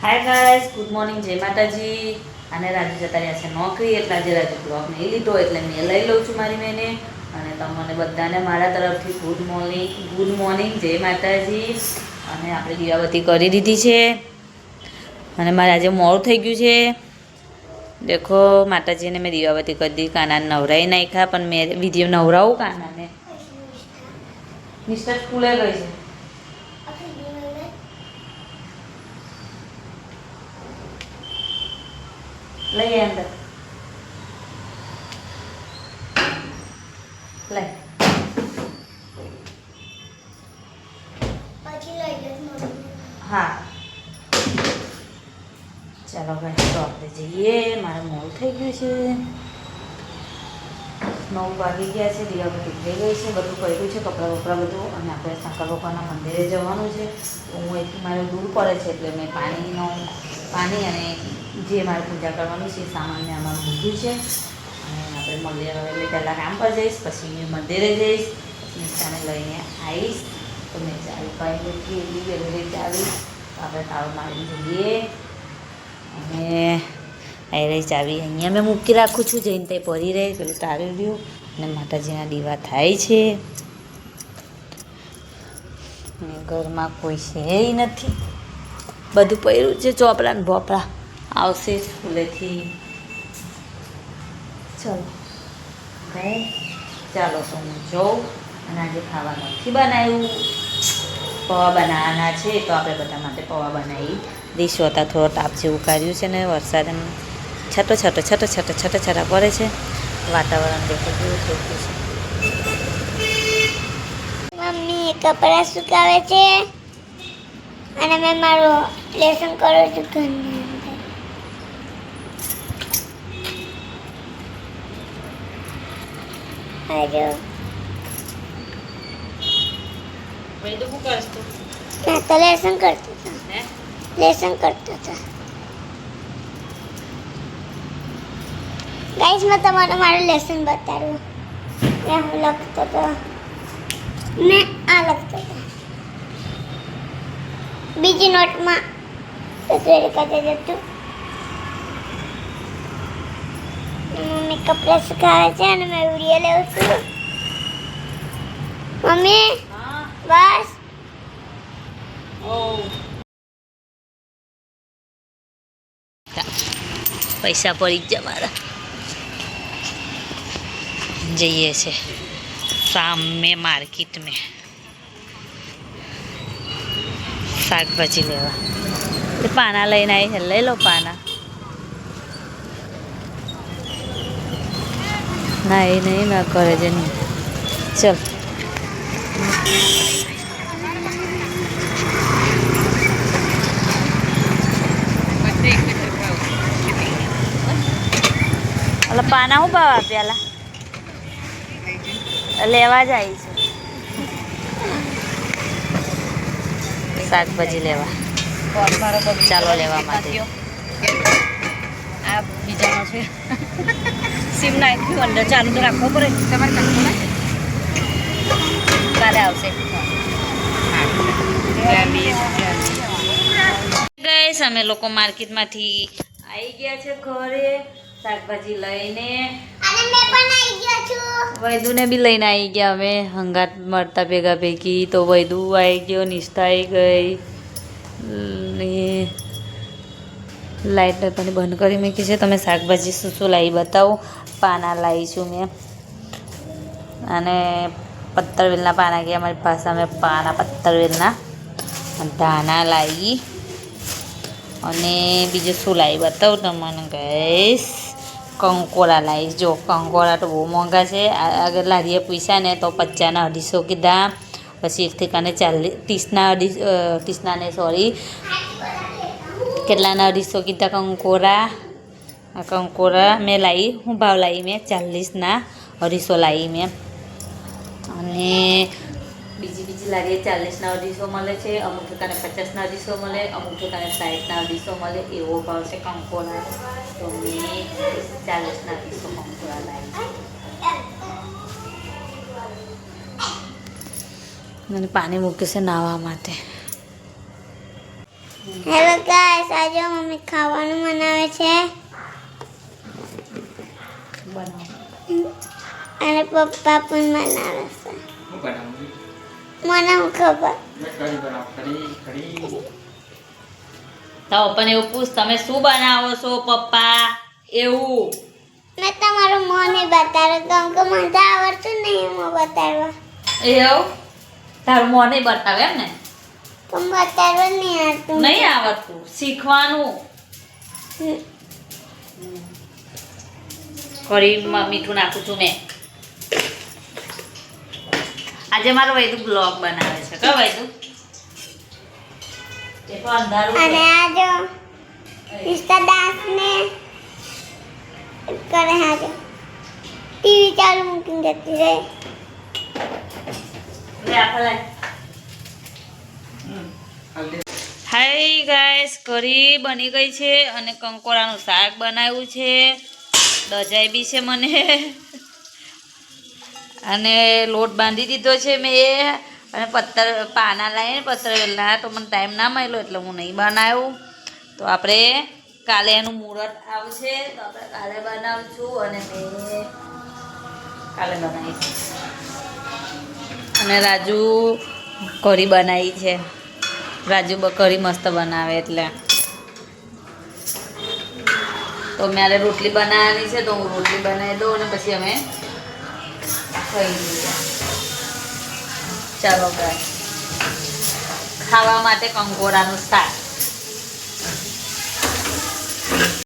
Hi guys good morning जय माताजी અને રાજુ જતા રહ્યા છે નોકરી એટલે આજે રાજુ બ્લોગ નહીં લીધો એટલે મેં લઈ લઉં છું મારી મેને અને તમને બધાને મારા તરફથી ગુડ મોર્નિંગ જય માતાજી અને આપણે દીવાબત્તી કરી દીધી છે અને મારે આજે મોડું થઈ ગયું છે દેખો માતાજીને મેં દીવાબત્તી કરી દીધી કાનાને નવરાઈ નાખ્યા પણ મેં વિડીયો નવરાવું કાનાને નિષ્ઠા સ્કૂલે ગઈ છે લઈ અંદર લઈ હા ચાલો ભાઈ તો આપણે જઈએ મારે મોડું થઈ ગયું છે 9 વાગી ગયા છે દીવાબત્તી થઈ ગઈ છે બધું કર્યું છે કપડાં વપડા બધું અને આપણે શંકર ભગવાનના મંદિરે જવાનું છે તો હું અહીંથી મારે દૂર પડે છે એટલે મેં પાણી અને જે મારે પૂજા કરવાનું છે એ સામાન્ય આમાં મૂક્યું છે અને આપણે મળીએ હવે મેં પહેલાં કામ પર જઈશ પછી મંદિરે જઈશ પછી નિષ્ઠાને લઈને આવીશ તો મેં ચાવી પાઈ મૂકી એટલી વેલી ચાવી તો આપણે તાળો મારીને જઈએ અને આવી રહી ચાવી અહીંયા મેં મૂકી રાખું છું જઈને તે પડી રહે પેલું તાળી રહ્યું અને માતાજીના દીવા થાય છે અને ઘરમાં કોઈ છે નથી બધું પડ્યું છે ચોપડા ને ભોપડા આવશે સ્કૂલેથી ચલો ભાઈ ચાલો તો હું જોઉં અને આજે ખાવા નથી બનાવ્યું પૌવા બનાવવાના છે તો આપણે બધા માટે પૌવા બનાવી દઈશું હતા થોડો તાપ જેવું કાઢ્યું છે ને વરસાદ એમ છટો પડે છે વાતાવરણ દેખો કેવું થઈ ગયું છે મમ્મી કપડાં સુકાવે છે અને મેં મારું લેસન કરું છું ઘરની અંદર આજો ભાઈ તો શું કરશ તું મેં તો લેસન કરતો હતો ગાઈસ મેં તમારે મારું લેસન બતાડું મેં હું લખતો હતો મેં આ લખતો હતો બીજી નોટમાં તસવીર કરતી જતું મમ્મી કપડાં સુકાવે છે અને મેં વિડીયો લેવું છું મમ્મી બસ પૈસા પડી ગયા મારા જઈએ છે शाम में मार्केट में શાકભાજી લેવા પાના લઈને આવી છે લઈ લો પાના ના એ નહીં ના કરે છે નહીં ચલ એટલે પાના શું ભાવ આપ્યા લેવા જાય છે શાકભાજી લેવા ચાલો લેવા માટે આ બીજાનો છે સિમ નાખ્યું અંદર ચાલુ તો રાખવો પડે તમારે કાઢવું ને કાલે આવશે ગઈસ અમે લોકો માર્કેટમાંથી આવી ગયા છે ઘરે શાકભાજી લઈને અને મેં પણ આવી ગયો છું વૈદુને બી લઈને આવી ગયા અમે હંગાત મળતા ભેગા ભેગી તો વૈદુ આવી ગયો નિષ્ઠા આવી ગઈ લાઈટ પાણી બંધ કરી મૂકી છે તમે શાકભાજી શું લાવી બતાવો પાના લાવીશું મેં અને પત્તરવેલના પાના ગયા અમારી પાસે અમે પાના પત્તરવેલના ધાના લાવી અને બીજું શું લાવી બતાવું તમને ગઈશ કંકોડા લાવીશ જો કંકોડા તો બહુ મોંઘા છે આગળ લારીએ પૈસા ને તો 50ના 250 કીધા પછી એકથી કાને 30ના ને સોરી કેટલાના 250 કીધા કંકોડા મેં લાવી હું ભાવ લાવી મેં 40ના 250 લાવી મેં અને બીજી લારીએ 40ના 250 મળે છે અમુક ઠેકાને 50ના 250 મળે અમુક ઠેકાને 60ના 250 મળે એવો ભાવ છે કંકોડા તો મેં 40ના 250 કંકોડા લાવી અને પાણી મૂક્યું છે નાહવા માટે હેલો ગાઈસ, આજે મમ્મી ખાવાનું બનાવે છે અને પપ્પા પણ બનાવે છે. મને હું ખબર. તો પણ એવું પૂછ, તમે શું બનાવો છો પપ્પા? એવું મેં તમારું મોં નહીં બતાવ્યું કેમ કે મને તો આવડતું નહીં મોં બતાડવા. એવું તારું મોં નહીં બતાવે એમ ને? પણ બતાડવા નહીં આવડતું. નહીં આવડતું, શીખવાનું. કરીમાં મીઠું નાખું છું મેં. આજે મારો વૈદુ બ્લોગ બનાવે છે. કયો વૈદુ? એ તો અંધારું અને છે. આ જો ઇન્સ્ટા ડાન્સ ને કરે હાજો ટીવી ચાલુ મૂકીને જતી રહે. લે આ ફલાય. હાય ગાઈસ, કરી બની ગઈ છે અને કંકોડાનું શાક બનાવ્યું છે. દજાઈ બી છે મને. અને લોટ બાંધી દીધો છે મેં. અને પાના લાવીને પત્તર વેલના તો મને ટાઈમ ના મળ્યો એટલે હું નહીં બનાવ્યું. તો આપણે કાલે એનું મુહૂર્ત આવશે તો આપણે કાલે બનાવીશું અને મેં કાલે બનાવીશું. અને રાજુ કરી બનાવી છે. રાજુ કરી મસ્ત બનાવે એટલે તો મારે રોટલી બનાવવાની છે તો હું રોટલી બનાવી દઉં અને પછી અમે ખાઈ લઈએ. ચાલો ગાય, ખાવા માટે કંકોડાનું શાક.